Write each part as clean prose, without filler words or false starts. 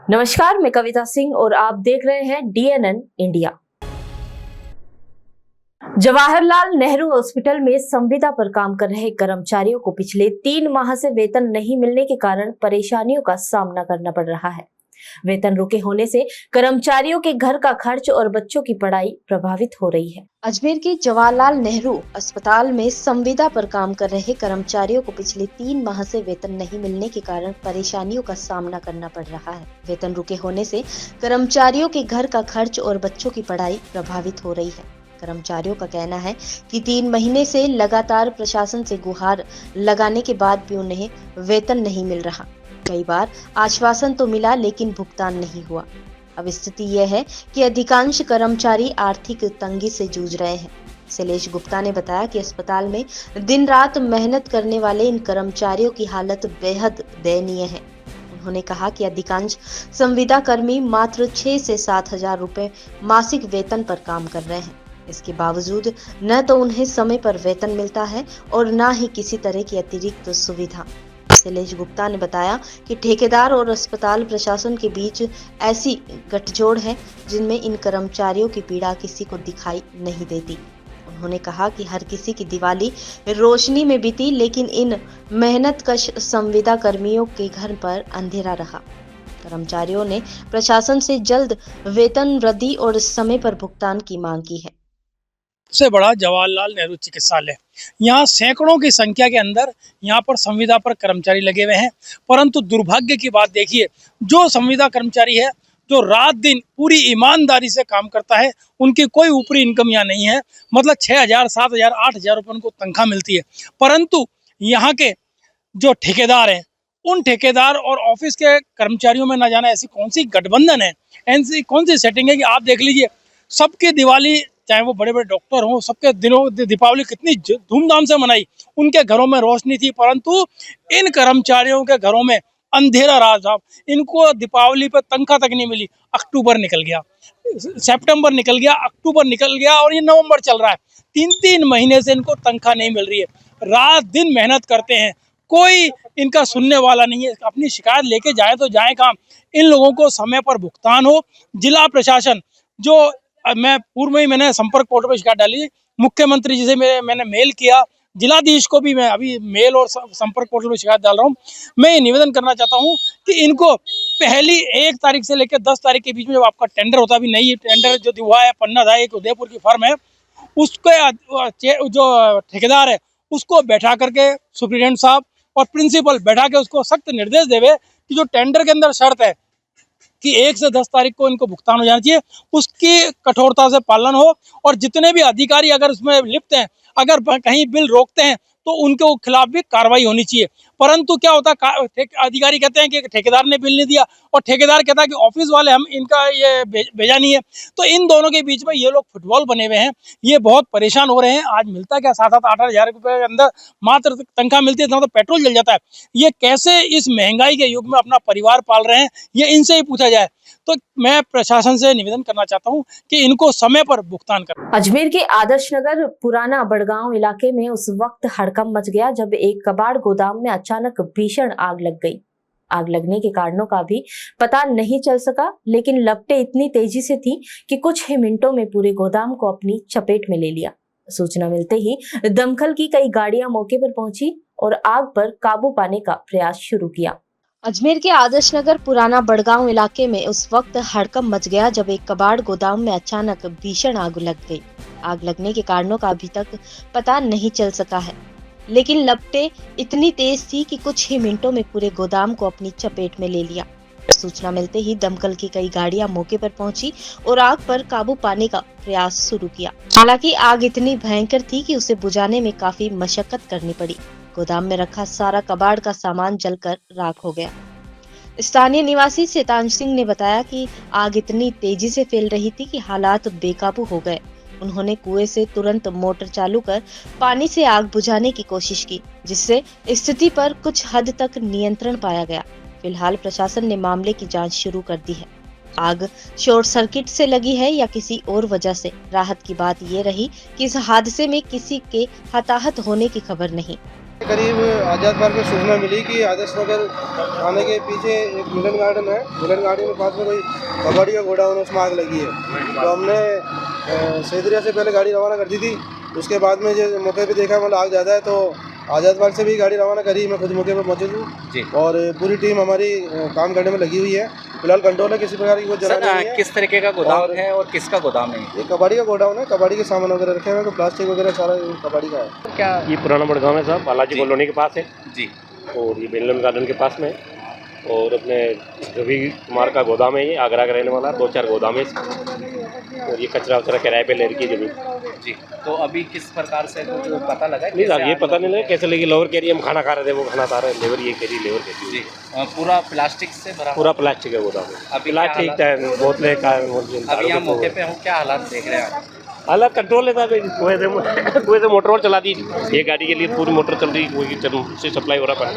नमस्कार, मैं कविता सिंह और आप देख रहे हैं DNN India. Jawaharlal Nehru hospital में संविदा पर काम कर रहे कर्मचारियों को पिछले 3 माह से वेतन नहीं मिलने के कारण परेशानियों का सामना करना पड़ रहा है। वेतन रुके होने से कर्मचारियों के घर का खर्च और बच्चों की पढ़ाई प्रभावित हो रही है। अजमेर के जवाहरलाल नेहरू अस्पताल में संविदा पर काम कर रहे कर्मचारियों को पिछले 3 माह से वेतन नहीं मिलने के कारण परेशानियों का सामना करना पड़ रहा है। वेतन रुके होने से कर्मचारियों के घर का खर्च और बच्चों की पढ़ाई प्रभावित हो रही है। कर्मचारियों का कहना है कि 3 महीने से लगातार प्रशासन से गुहार लगाने के बाद भी उन्हें वेतन नहीं मिल रहा। कई बार आश्वासन तो मिला लेकिन भुगतान नहीं हुआ। अब स्थिति यह है कि अधिकांश कर्मचारी आर्थिक तंगी से जूझ रहे हैं। शैलेश गुप्ता ने बताया कि अस्पताल में दिन रात मेहनत करने वाले इन कर्मचारियों की हालत बेहद दयनीय है। उन्होंने कहा कि अधिकांश संविदा कर्मी मात्र 6 से 7 हजार रुपए मासिक वेतन पर काम कर रहे हैं। इसके बावजूद न तो उन्हें समय पर वेतन मिलता है और न ही किसी तरह की अतिरिक्त सुविधा। शैलेश गुप्ता ने बताया कि ठेकेदार और अस्पताल प्रशासन के बीच ऐसी गठजोड़ है जिनमें इन कर्मचारियों की पीड़ा किसी को दिखाई नहीं देती। उन्होंने कहा कि हर किसी की दिवाली रोशनी में बीती, लेकिन इन मेहनतकश संविदा कर्मियों के घर पर अंधेरा रहा। कर्मचारियों ने प्रशासन से जल्द वेतन वृद्धि और समय पर भुगतान की मांग की है। सबसे बड़ा जवाहरलाल नेहरू चिकित्सालय, यहाँ सैकड़ों की संख्या के अंदर यहाँ पर संविदा पर कर्मचारी लगे हुए हैं। परंतु दुर्भाग्य की बात देखिए, जो संविदा कर्मचारी है जो रात दिन पूरी ईमानदारी से काम करता है, उनकी कोई ऊपरी इनकम यहाँ नहीं है। मतलब 6,000, 7,000, 8,000 रुपये उनको तनख्वाह मिलती है। परंतु यहाँ के जो ठेकेदार हैं, उन ठेकेदार और ऑफिस के कर्मचारियों में न जाना ऐसी कौन सी गठबंधन है, ऐसी कौन सी सेटिंग है कि आप देख लीजिए, सबकी दिवाली, चाहे वो बड़े बड़े डॉक्टर हों, सबके दिनों दीपावली कितनी धूमधाम से मनाई, उनके घरों में रोशनी थी। परंतु इन कर्मचारियों के घरों में अंधेरा रहा साहब। इनको दीपावली पर तनख्वाह तक नहीं मिली। अक्टूबर निकल गया, सितंबर निकल गया, अक्टूबर निकल गया और ये नवंबर चल रहा है। 3-3 महीने से इनको तनख्वाह नहीं मिल रही है। रात दिन मेहनत करते हैं, कोई इनका सुनने वाला नहीं है। अपनी शिकायत लेके जाए तो जाए कहाँ। इन लोगों को समय पर भुगतान हो। जिला प्रशासन, जो मैं पूर्व में ही मैंने संपर्क पोर्टल पर शिकायत डाली, मुख्यमंत्री जी से मैंने मेल किया, जिलाधीश को भी मैं अभी मेल और संपर्क पोर्टल पर शिकायत डाल रहा हूँ। मैं ये निवेदन करना चाहता हूँ कि इनको पहली 1 तारीख से लेकर 10 तारीख के बीच में जब आपका टेंडर होता है, अभी नई टेंडर जो हुआ है, पन्ना था, एक उदयपुर की फर्म है, उसके जो ठेकेदार है उसको बैठा करके सुप्रीडेंट साहब और प्रिंसिपल बैठा के उसको सख्त निर्देश देवे कि जो टेंडर के अंदर शर्त है कि 1 से 10 तारीख को इनको भुगतान हो जाना चाहिए, उसकी कठोरता से पालन हो। और जितने भी अधिकारी अगर उसमें लिप्त हैं, अगर कहीं बिल रोकते हैं तो उनके खिलाफ भी कार्रवाई होनी चाहिए। परंतु क्या होता है, अधिकारी कहते हैं कि ठेकेदार ने बिल नहीं दिया और ठेकेदार कहता है कि ऑफिस वाले हम इनका ये भेजा नहीं है। तो इन दोनों के बीच में ये लोग फुटबॉल बने हुए हैं। ये बहुत परेशान हो रहे हैं। आज मिलता क्या 7-7, 8 हजार रुपये के अंदर मात्र तनख्वाह मिलती है, तो पेट्रोल जल जाता है। ये कैसे इस महंगाई के युग में अपना परिवार पाल रहे हैं, ये इनसे ही पूछा जाए। तो मैं प्रशासन से निवेदन करना चाहता हूं कि इनको समय पर भुगतान करें। अजमेर के आदर्श नगर पुराना बड़गांव इलाके में उस वक्त हड़कंप मच गया जब एक कबाड़ गोदाम में अचानक भीषण आग लग गई। आग लगने के कारणों का भी पता नहीं चल सका, लेकिन लपटें इतनी तेजी से थी कि कुछ ही मिनटों में पूरे गोदाम को अपनी चपेट में ले लिया। सूचना मिलते ही दमकल की कई गाड़ियां मौके पर पहुंची और आग पर काबू पाने का प्रयास शुरू किया। अजमेर के आदर्श नगर पुराना बड़गांव इलाके में उस वक्त हड़कंप मच गया जब एक कबाड़ गोदाम में अचानक भीषण आग लग गई। आग लगने के कारणों का अभी तक पता नहीं चल सका है, लेकिन लपटें इतनी तेज थी कि कुछ ही मिनटों में पूरे गोदाम को अपनी चपेट में ले लिया। सूचना मिलते ही दमकल की कई गाड़ियां मौके पर पहुंची और आग पर काबू पाने का प्रयास शुरू किया। हालांकि आग इतनी भयंकर थी कि उसे बुझाने में काफी मशक्कत करनी पड़ी। गोदाम में रखा सारा कबाड़ का सामान जलकर राख हो गया। स्थानीय निवासी शैतान सिंह ने बताया कि आग इतनी तेजी से फैल रही थी कि हालात बेकाबू हो गए। उन्होंने कुएं से तुरंत मोटर चालू कर पानी से आग बुझाने की कोशिश की, जिससे स्थिति पर कुछ हद तक नियंत्रण पाया गया। फिलहाल प्रशासन ने मामले की जांच शुरू कर दी है। आग शॉर्ट सर्किट से लगी है या किसी और वजह से। राहत की बात ये रही कि इस हादसे में किसी के हताहत होने की खबर नहीं। करीब आज़ाद पार्क में सूचना मिली कि आदर्श नगर थाने के पीछे एक मिलन गार्डन है। मिलन गार्डन के पास में कोई कबाड़ी का गोडाउन है, उसमें आग लगी है। तो हमने सैदरिया से पहले गाड़ी रवाना कर दी थी। उसके बाद में जो मौके पे देखा मतलब आग ज़्यादा है, तो आज़ाद पार्क से भी गाड़ी रवाना करी। मैं खुद मौके पर मौजूद हूँ और पूरी टीम हमारी काम करने में लगी हुई है। फिलहाल कंट्रोल है, किसी प्रकार की कोई जला नहीं है। किस तरीके का गोदाम है और किसका गोदाम है? ये कबाड़ी का गोडाउन है, कबाड़ी के सामान वगैरह रखे हुए हैं, तो प्लास्टिक वगैरह सारा कबाड़ी का है। क्या ये पुराना बड़गांव है साहब, बालाजी कॉलोनी के पास है जी? और ये मिलन गार्डन के पास में है। और अपने रवि कुमार का गोदाम है, ये आगरा का रहने वाला। 2-4 गोदाम है इसका। और ये कचरा वचरा किराए पे ले रखी है जमीन जी। तो अभी किस प्रकार से कुछ पता लगा है? नहीं साहब, ये पता नहीं लगा कैसे लगी। लेबर कह रही है हम खाना खा रहे थे, वो खाना खा रहे हैं। लेबर ये कह रही, लेबर कह रही जी। पूरा प्लास्टिक से भरा? पूरा प्लास्टिक है गोदाम है। अभी प्लास्टिक बोतलें का। अभी यहाँ मौके पे हो, क्या हालात देख रहे हैं? अलग कंट्रोल है साहब। कुएं से मोटर और चला दी ये गाड़ी के लिए, पूरी मोटर चल रही, कुएं से सप्लाई हो रहा पानी।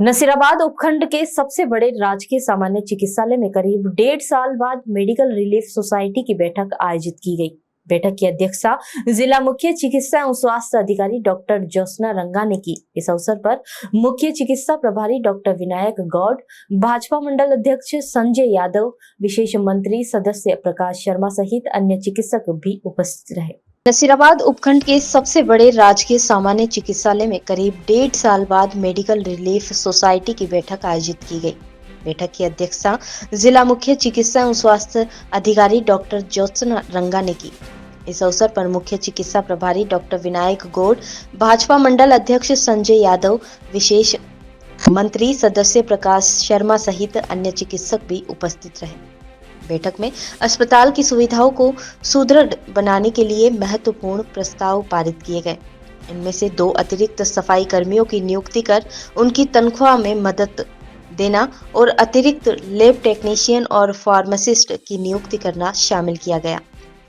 नसीराबाद उपखंड के सबसे बड़े राजकीय सामान्य चिकित्सालय में करीब 1.5 साल बाद मेडिकल रिलीफ सोसाइटी की बैठक आयोजित की गई। बैठक की अध्यक्षता जिला मुख्य चिकित्सा एवं स्वास्थ्य अधिकारी डॉक्टर ज्योत्सना रंगा ने की। इस अवसर पर मुख्य चिकित्सा प्रभारी डॉक्टर विनायक गौड़, भाजपा मंडल अध्यक्ष संजय यादव, विशेष मंत्री सदस्य प्रकाश शर्मा सहित अन्य चिकित्सक भी उपस्थित रहे। नसीराबाद उपखंड के सबसे बड़े राजकीय सामान्य चिकित्सालय में करीब 1.5 साल बाद मेडिकल रिलीफ सोसाइटी की बैठक आयोजित की गई। बैठक की अध्यक्षता जिला मुख्य चिकित्सा एवं स्वास्थ्य अधिकारी डॉक्टर ज्योत्सना रंगा ने की। इस अवसर पर मुख्य चिकित्सा प्रभारी डॉक्टर विनायक गौड़, भाजपा मंडल अध्यक्ष संजय यादव, विशेष मंत्री सदस्य प्रकाश शर्मा सहित अन्य चिकित्सक भी उपस्थित रहे। बैठक में अस्पताल की सुविधाओं को सुदृढ़ बनाने के लिए महत्वपूर्ण प्रस्ताव पारित किए गए। इनमें से 2 अतिरिक्त सफाई कर्मियों की नियुक्ति कर उनकी तनख्वाह में मदद देना और अतिरिक्त लैब टेक्नीशियन और फार्मासिस्ट की नियुक्ति करना शामिल किया गया।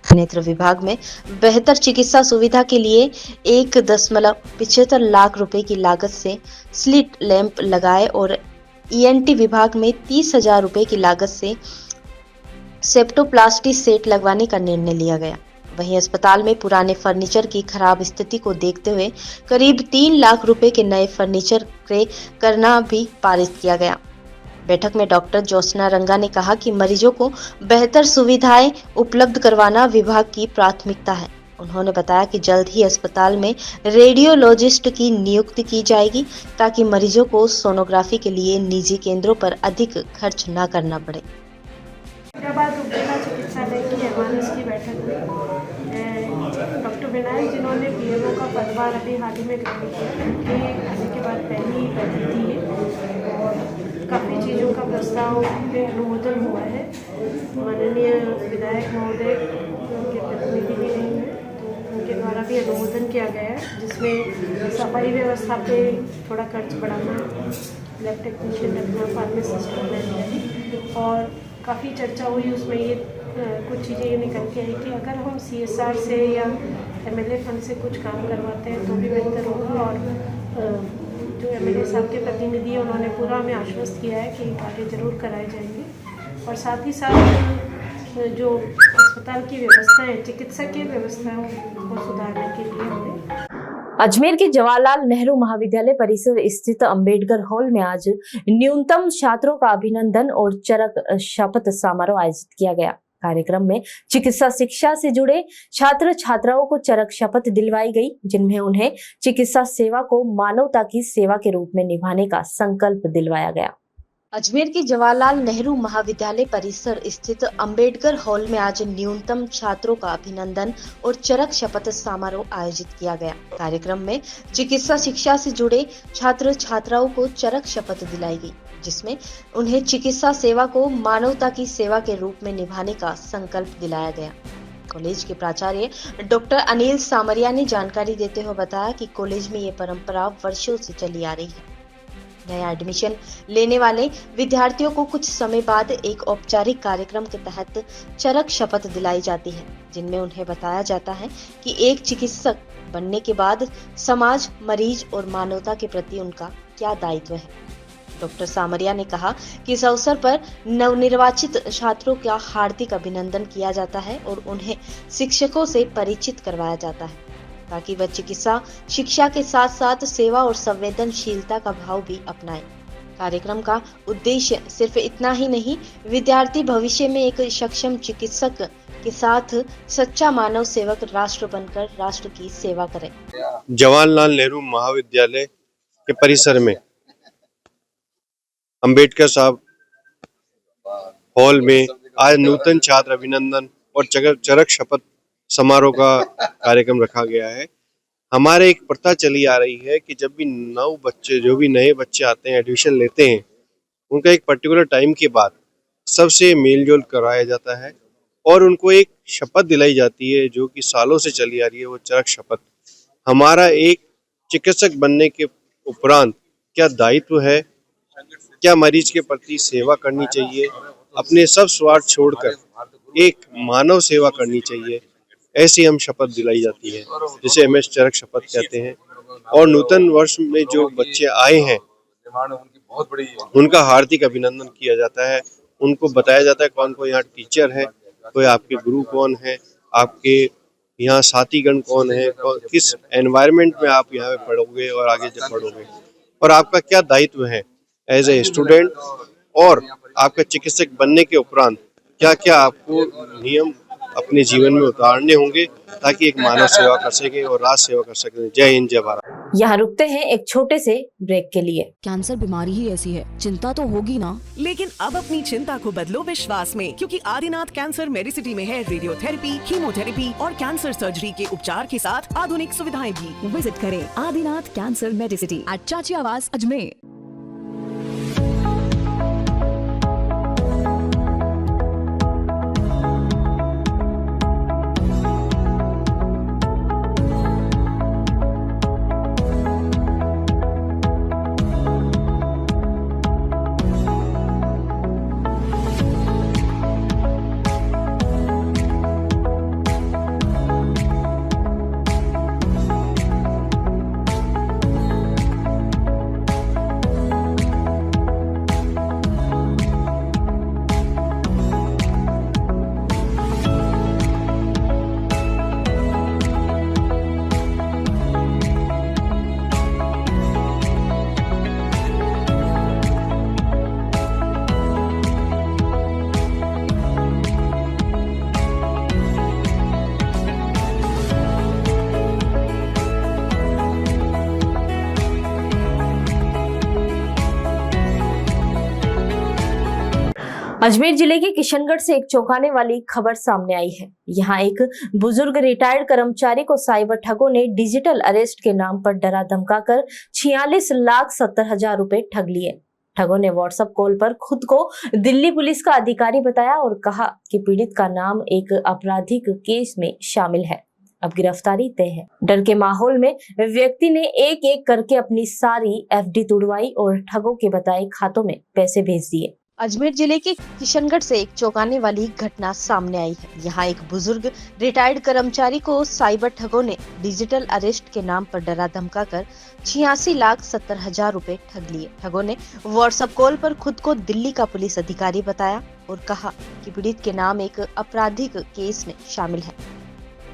नेत्र विभाग में बेहतर चिकित्सा सुविधा के लिए 1.75 लाख रुपए की लागत से स्लिट लैंप लगाए और ENT विभाग में 30,000 रुपए की लागत से सेप्टोप्लास्टी सेट लगवाने का निर्णय लिया गया। वहीं अस्पताल में पुराने फर्नीचर की खराब स्थिति को देखते हुए करीब 3 लाख रुपए के नए फर्नीचर क्रय करना भी पारित किया गया। बैठक में डॉक्टर ज्योत्सना रंगा ने कहा कि मरीजों को बेहतर सुविधाएं उपलब्ध करवाना विभाग की प्राथमिकता है। उन्होंने बताया कि जल्द ही अस्पताल में रेडियोलॉजिस्ट की नियुक्ति की जाएगी ताकि मरीजों को सोनोग्राफी के लिए निजी केंद्रों पर अधिक खर्च न करना पड़े। नसीराबाद उपजिला चिकित्सालय की एडवांस की बैठक में डॉक्टर विनायक जिन्होंने PMO का पदभार अभी हाल ही में ग्रहण किया, उनके आने के बाद पहली बैठक थी और काफ़ी चीज़ों का प्रस्ताव पे अनुमोदन हुआ है। माननीय विधायक महोदय उनके प्रतिनिधि भी नहीं है, तो उनके द्वारा भी अनुमोदन किया गया है, जिसमें सफाई व्यवस्था पे थोड़ा खर्च बढ़ाना, लैब टेक्नीशियन रखना, फार्मासिस्ट रखना और काफ़ी चर्चा हुई। उसमें ये कुछ चीज़ें ये निकल के आई कि अगर हम CSR से या MLA फंड से कुछ काम करवाते हैं तो भी बेहतर होगा। और जो MLA साहब के प्रतिनिधि हैं उन्होंने पूरा हमें आश्वस्त किया है कि कार्य जरूर कराए जाएंगे। और साथ ही साथ जो अस्पताल की व्यवस्था है, चिकित्सा की व्यवस्था है, वो सुधारने के लिए हमें अजमेर के जवाहरलाल नेहरू महाविद्यालय परिसर स्थित अंबेडकर हॉल में आज न्यूनतम छात्रों का अभिनंदन और चरक शपथ समारोह आयोजित किया गया। कार्यक्रम में चिकित्सा शिक्षा से जुड़े छात्र छात्राओं को चरक शपथ दिलवाई गई, जिनमें उन्हें चिकित्सा सेवा को मानवता की सेवा के रूप में निभाने का संकल्प दिलवाया गया। अजमेर के जवाहरलाल नेहरू महाविद्यालय परिसर स्थित अंबेडकर हॉल में आज न्यूनतम छात्रों का अभिनंदन और चरक शपथ समारोह आयोजित किया गया। कार्यक्रम में चिकित्सा शिक्षा से जुड़े छात्र छात्राओं को चरक शपथ दिलाई गई, जिसमें उन्हें चिकित्सा सेवा को मानवता की सेवा के रूप में निभाने का संकल्प दिलाया गया। कॉलेज के प्राचार्य डॉक्टर अनिल सामरिया ने जानकारी देते हुए बताया कि कॉलेज में ये परंपरा वर्षों से चली आ रही है। नया एडमिशन लेने वाले विद्यार्थियों को कुछ समय बाद एक औपचारिक कार्यक्रम के तहत चरक शपथ दिलाई जाती है, जिनमें उन्हें बताया जाता है कि एक चिकित्सक बनने के बाद समाज, मरीज और मानवता के प्रति उनका क्या दायित्व है। डॉक्टर सामरिया ने कहा कि इस अवसर पर नवनिर्वाचित छात्रों का हार्दिक अभिनंदन किया जाता है और उन्हें शिक्षकों से परिचित करवाया जाता है। ताकि वह चिकित्सा शिक्षा के साथ साथ सेवा और संवेदनशीलता का भाव भी अपनाएं। कार्यक्रम का उद्देश्य सिर्फ इतना ही नहीं, विद्यार्थी भविष्य में एक सक्षम चिकित्सक के साथ सच्चा मानव सेवक राष्ट्र बनकर राष्ट्र की सेवा करें। जवाहरलाल नेहरू महाविद्यालय के परिसर में अंबेडकर साहब हॉल में आज नूतन छात्र अभिनंदन और चरक शपथ समारोह का कार्यक्रम रखा गया है। हमारे एक प्रथा चली आ रही है कि जब भी नए बच्चे आते हैं, एडमिशन लेते हैं, उनका एक पर्टिकुलर टाइम के बाद सबसे मेलजोल कराया जाता है और उनको एक शपथ दिलाई जाती है जो कि सालों से चली आ रही है, वो चरक शपथ। हमारा एक चिकित्सक बनने के उपरांत क्या दायित्व है, क्या मरीज के प्रति सेवा करनी चाहिए, अपने सब स्वार्थ छोड़कर एक मानव सेवा करनी चाहिए, ऐसी हम शपथ दिलाई जाती है, जिसे MS चरक शपथ कहते हैं। और नूतन वर्ष में जो बच्चे आए हैं उनका हार्दिक अभिनंदन किया जाता है। उनको बताया जाता है कौन कौन यहाँ टीचर है, कोई आपके गुरु कौन है, आपके यहाँ साथीगण कौन है, किस एनवायरनमेंट में आप यहाँ पे पढ़ोगे और आगे जब पढ़ोगे, और आपका क्या दायित्व है एज ए स्टूडेंट, और आपका चिकित्सक बनने के उपरांत क्या क्या आपको नियम अपने जीवन में उतारने होंगे ताकि एक मानव सेवा कर सके और राष्ट्र सेवा कर सके। जय हिंद, जय भारत। यहाँ रुकते हैं एक छोटे से ब्रेक के लिए। कैंसर बीमारी ही ऐसी है, चिंता तो होगी ना। लेकिन अब अपनी चिंता को बदलो विश्वास में, क्योंकि आदिनाथ कैंसर मेडिसिटी में है रेडियोथेरेपी, कीमोथेरेपी और कैंसर सर्जरी के उपचार के साथ आधुनिक सुविधाएं भी। विजिट करें आदिनाथ कैंसर मेडिसिटी एट चाची आवास, अजमेर। अजमेर जिले के किशनगढ़ से एक चौंकाने वाली खबर सामने आई है। यहाँ एक बुजुर्ग रिटायर्ड कर्मचारी को साइबर ठगों ने डिजिटल अरेस्ट के नाम पर डरा धमकाकर 46,70,000 रुपए ठग लिए। ठगों ने व्हाट्सएप कॉल पर खुद को दिल्ली पुलिस का अधिकारी बताया और कहा कि पीड़ित का नाम एक आपराधिक केस में शामिल है। अब गिरफ्तारी तय है। डर के माहौल में व्यक्ति ने एक एक करके अपनी सारी FD तुड़वाई और ठगों के बताए खातों में पैसे भेज दिए। अजमेर जिले के किशनगढ़ से एक चौंकाने वाली घटना सामने आई है। यहाँ एक बुजुर्ग रिटायर्ड कर्मचारी को साइबर ठगों ने डिजिटल अरेस्ट के नाम पर डरा धमकाकर 86,70,000 रुपए ठग लिए। ठगों ने व्हाट्सएप कॉल पर खुद को दिल्ली का पुलिस अधिकारी बताया और कहा कि पीड़ित के नाम एक आपराधिक केस में शामिल है।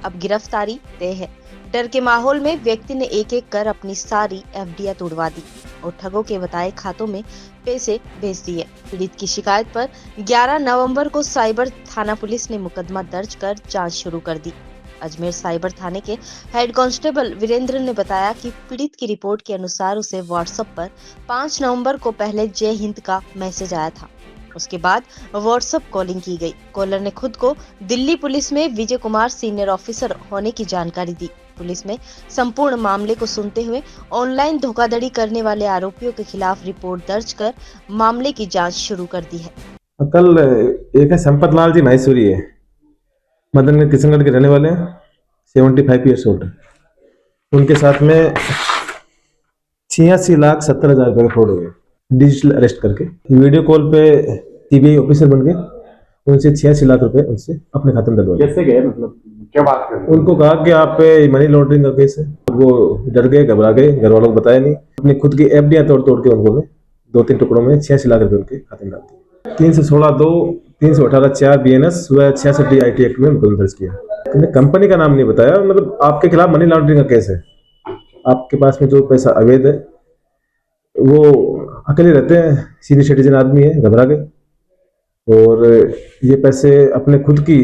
अब गिरफ्तारी तय है। डर के माहौल में व्यक्ति ने एक एक कर अपनी सारी FD तुड़वा दी और ठगों के बताए खातों में पैसे भेज दिए। पीड़ित की शिकायत पर 11 नवंबर को साइबर थाना पुलिस ने मुकदमा दर्ज कर जांच शुरू कर दी। अजमेर साइबर थाने के हेड कांस्टेबल वीरेंद्र ने बताया कि पीड़ित की रिपोर्ट के अनुसार उसे व्हाट्सएप पर 5 नवंबर को पहले जय हिंद का मैसेज आया था। उसके बाद व्हाट्सएप कॉलिंग की गई। कॉलर ने खुद को दिल्ली पुलिस में विजय कुमार सीनियर ऑफिसर होने की जानकारी दी। पुलिस में संपूर्ण मामले को सुनते हुए ऑनलाइन धोखाधड़ी करने वाले आरोपियों के खिलाफ रिपोर्ट दर्ज कर मामले की जांच शुरू कर दी है। कल एक है संपत लाल जी मैसूरी है, मदन किशनगढ़ के रहने वाले हैं, 75 ईयर्स ओल्ड। उनके साथ में 86,70,000 रुपये फ्रॉड हो गए डिजिटल अरेस्ट करके। वीडियो कॉल पे CBI ऑफिसर बन गए, उनसे 86 लाख रुपए उनसे अपने खाते में डलवा। कैसे गए, मतलब क्या बात कर? उनको कहा कि आप पे मनी लॉन्ड्रिंग का केस है। वो डर गए, घबरा गए, घर वालों को बताया नहीं। अपनी खुद की FD तोड़ के उनको 2-3 टुकड़ों में 86 लाख रुपए उनके खाते में डाल दिए। 316(2), 318(4) BNS व 66D IT एक्ट में मुकदमा दर्ज किया। कंपनी का नाम नहीं बताया, मतलब आपके खिलाफ मनी लॉन्ड्रिंग का केस है। आपके पास में जो पैसा अवैध है, वो अकेले रहते हैं, सीनियर सिटीजन आदमी है, घबरा गए और ये पैसे अपने खुद की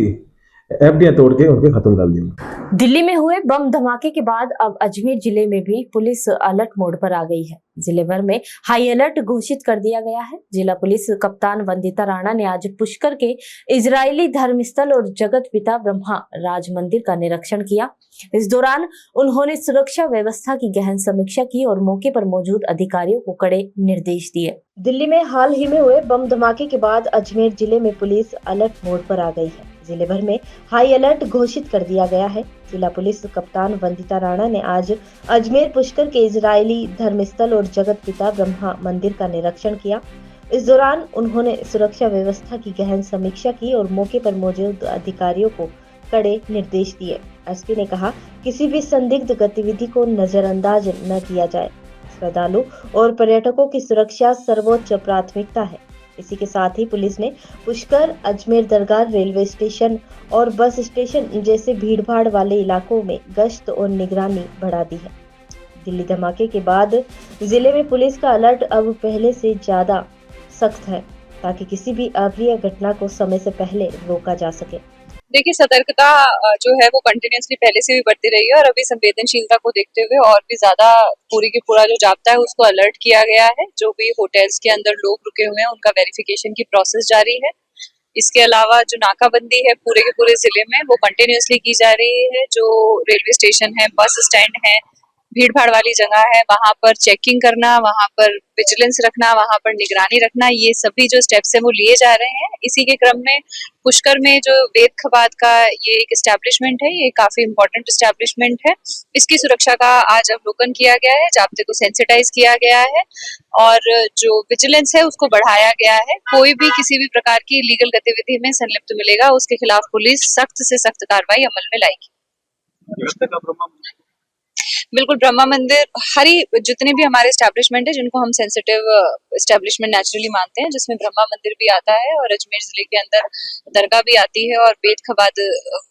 एफडियां तोड़ के उनके खातों में डाल दिए। दिल्ली में हुए बम धमाके के बाद अब अजमेर जिले में भी पुलिस अलर्ट मोड पर आ गई है। जिले भर में हाई अलर्ट घोषित कर दिया गया है। जिला पुलिस कप्तान वंदिता राणा ने आज पुष्कर के इजरायली धर्मस्थल और जगत पिता ब्रह्मा राज मंदिर का निरीक्षण किया। इस दौरान उन्होंने सुरक्षा व्यवस्था की गहन समीक्षा की और मौके पर मौजूद अधिकारियों को कड़े निर्देश दिए। दिल्ली में हाल ही में हुए बम धमाके के बाद अजमेर जिले में पुलिस अलर्ट मोड पर आ गई है। जिले भर में हाई अलर्ट घोषित कर दिया गया है। जिला पुलिस कप्तान वंदिता राणा ने आज अजमेर पुष्कर के इजरायली धर्मस्थल और जगत पिता ब्रह्मा मंदिर का निरीक्षण किया। इस दौरान उन्होंने सुरक्षा व्यवस्था की गहन समीक्षा की और मौके पर मौजूद अधिकारियों को कड़े निर्देश दिए। एसपी ने कहा, किसी भी संदिग्ध गतिविधि को नजरअंदाज न किया जाए। श्रद्धालु और पर्यटकों की सुरक्षा सर्वोच्च प्राथमिकता है। इसी के साथ ही पुलिस ने पुष्कर, अजमेर दरगाह, रेलवे स्टेशन और बस स्टेशन जैसे भीड़भाड़ वाले इलाकों में गश्त और निगरानी बढ़ा दी है। दिल्ली धमाके के बाद जिले में पुलिस का अलर्ट अब पहले से ज्यादा सख्त है, ताकि किसी भी अप्रिय घटना को समय से पहले रोका जा सके। देखिए, सतर्कता जो है वो कंटिन्यूसली पहले से भी बढ़ती रही है और अभी संवेदनशीलता को देखते हुए और भी ज्यादा पूरी की पूरा जो जाप्ता है उसको अलर्ट किया गया है। जो भी होटल्स के अंदर लोग रुके हुए हैं उनका वेरिफिकेशन की प्रोसेस जारी है। इसके अलावा जो नाकाबंदी है पूरे के पूरे जिले में वो कंटिन्यूसली की जा रही है। जो रेलवे स्टेशन है, बस स्टैंड है, भीड़ भाड़ वाली जगह है, वहां पर चेकिंग करना, वहां पर विजिलेंस रखना, वहां पर निगरानी रखना, ये सभी जो स्टेप्स हैं वो लिए जा रहे हैं। इसी के क्रम में पुष्कर में जो वेद खबाद का ये एक एस्टेब्लिशमेंट है, ये काफी इंपॉर्टेंट एस्टेब्लिशमेंट है। इसकी सुरक्षा का आज अवलोकन किया गया है, जाब्ते को सेंसिटाइज किया गया है और जो विजिलेंस है उसको बढ़ाया गया है। कोई भी किसी भी प्रकार की लीगल गतिविधि में संलिप्त मिलेगा उसके खिलाफ पुलिस सख्त से सख्त कार्रवाई अमल में लाएगी। बिल्कुल, ब्रह्मा मंदिर, हरी जितने भी हमारे एस्टेब्लिशमेंट है जिनको हम सेंसिटिव एस्टेब्लिशमेंट नेचुरली मानते हैं, जिसमें ब्रह्मा मंदिर भी आता है और अजमेर जिले के अंदर दरगाह भी आती है और बेद खबाद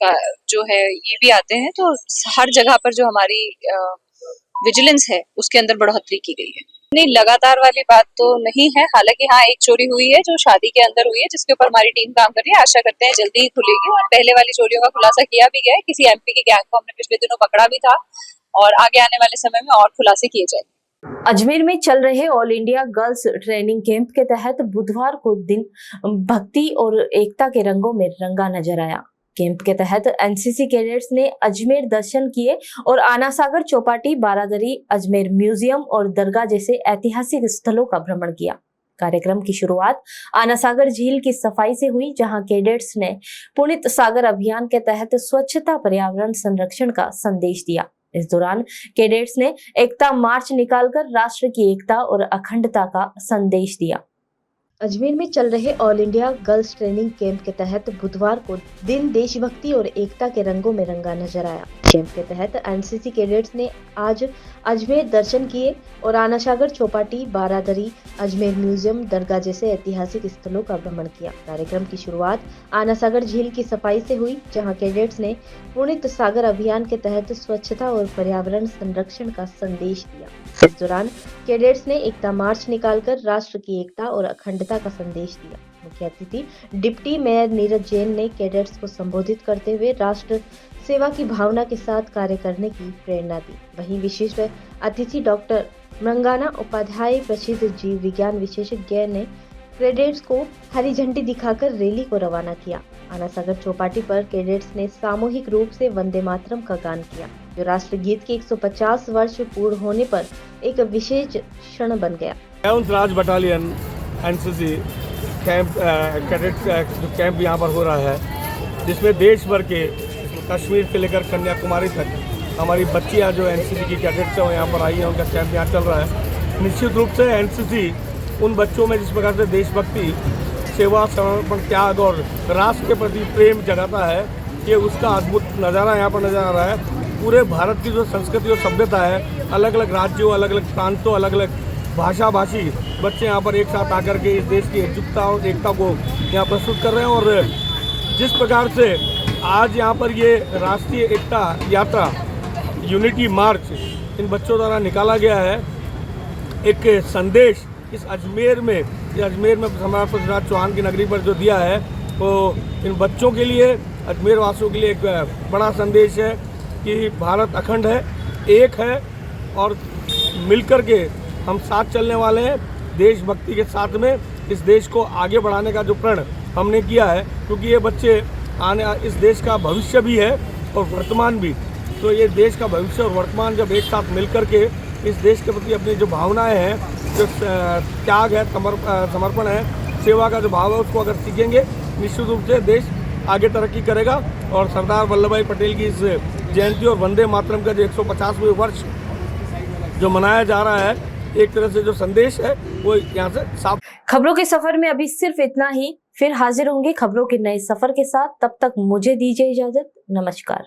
का जो है ये भी आते हैं। तो हर जगह पर जो हमारी विजिलेंस है उसके अंदर बढ़ोतरी की गई है। नहीं, लगातार वाली बात तो नहीं है। हालांकि हाँ, एक चोरी हुई है जो शादी के अंदर हुई है, जिसके ऊपर हमारी टीम काम कर रही है। आशा करते हैं जल्दी ही खुलेगी और पहले वाली चोरियों का खुलासा किया भी गया है। किसी एमपी के गैंग को हमने पिछले दिनों पकड़ा भी था और आगे आने वाले समय में और खुलासे किए जाएंगे। अजमेर में चल रहे all India girls training camp के तहत बुधवार को दिन भक्ति और एकता के रंगों में रंगा नजर आया। कैंप के तहत एनसीसी कैडेट्स ने अजमेर दर्शन किए और आना सागर चौपाटी, बारादरी, अजमेर म्यूजियम और दरगाह जैसे ऐतिहासिक स्थलों का भ्रमण किया। कार्यक्रम की शुरुआत आना सागर झील की सफाई से हुई, जहां कैडेट्स ने पुनीत सागर अभियान के तहत स्वच्छता पर्यावरण संरक्षण का संदेश दिया। इस दौरान कैडेट्स ने एकता मार्च निकालकर राष्ट्र की एकता और अखंडता का संदेश दिया। अजमेर में चल रहे all India girls training camp के तहत बुधवार को दिन देशभक्ति और एकता के रंगों में रंगा नजर आया। कैंप के तहत एनसीसी कैडेट्स ने आज अजमेर दर्शन किए और आना सागर चौपाटी, बारादरी, अजमेर म्यूजियम, दरगाह जैसे ऐतिहासिक स्थलों का भ्रमण किया। कार्यक्रम की शुरुआत आना सागर झील की सफाई से हुई, जहां कैडेट्स ने पुनीत सागर अभियान के तहत स्वच्छता और पर्यावरण संरक्षण का संदेश दिया। इस दौरान कैडेट्स ने एकता मार्च निकालकर राष्ट्र की एकता और अखंडता का संदेश दिया। मुख्य अतिथि डिप्टी मेयर नीरज जैन ने कैडेट्स को संबोधित करते हुए राष्ट्र सेवा की भावना के साथ कार्य करने की प्रेरणा दी। वहीं विशिष्ट अतिथि डॉक्टर मृंगाना उपाध्याय, प्रसिद्ध जीव विज्ञान विशेषज्ञ ने कैडेट्स को हरी झंडी दिखाकर रैली को रवाना किया। आना सागर चौपाटी पर कैडेट्स ने सामूहिक रूप से वंदे मातरम का गान किया, जो राष्ट्रगीत के 150 वर्ष पूर्ण होने पर एक विशेष क्षण बन गया। राज बटालियन एनसीसी कैंप कैडेट्स जो कैंप यहाँ पर हो रहा है, जिसमें देश भर के कश्मीर से लेकर कन्याकुमारी तक हमारी बच्चियाँ जो एनसीसी की कैडेट्स हैं वो यहाँ पर आई हैं, उनका कैंप यहाँ चल रहा है। निश्चित रूप से एनसीसी उन बच्चों में जिस प्रकार से देशभक्ति, सेवा, समर्पण, त्याग और राष्ट्र के प्रति प्रेम जगाता है, ये उसका अद्भुत नज़ारा यहाँ पर नजर आ रहा है। पूरे भारत की जो संस्कृति और सभ्यता है, अलग अलग राज्यों, अलग अलग प्रांतों, अलग अलग भाषा भाषी बच्चे यहाँ पर एक साथ आकर के इस देश की एकजुटता और एकता को यहाँ प्रस्तुत कर रहे हैं। और जिस प्रकार से आज यहाँ पर ये राष्ट्रीय एकता यात्रा यूनिटी मार्च इन बच्चों द्वारा निकाला गया है। एक संदेश इस अजमेर में सम्राट पृथ्वीराज चौहान की नगरी पर जो दिया है वो इन बच्चों के लिए, अजमेर वासियों के लिए एक बड़ा संदेश है कि भारत अखंड है, एक है और मिलकर के हम साथ चलने वाले हैं। देशभक्ति के साथ में इस देश को आगे बढ़ाने का जो प्रण हमने किया है, क्योंकि ये बच्चे इस देश का भविष्य भी है और वर्तमान भी। तो ये देश का भविष्य और वर्तमान जब एक साथ मिलकर के इस देश के प्रति अपनी जो भावनाएं हैं, जो त्याग है, समर्पण है, सेवा का जो भाव है, उसको अगर सीखेंगे निश्चित रूप से देश आगे तरक्की करेगा। और सरदार वल्लभ भाई पटेल की इस जयंती और वंदे मातरम का जो 150वें वर्ष जो मनाया जा रहा है, एक तरह से जो संदेश है वो यहाँ से साफ। खबरों के सफर में अभी सिर्फ इतना ही। फिर हाजिर होंगे खबरों के नए सफर के साथ। तब तक मुझे दीजिए इजाजत। नमस्कार।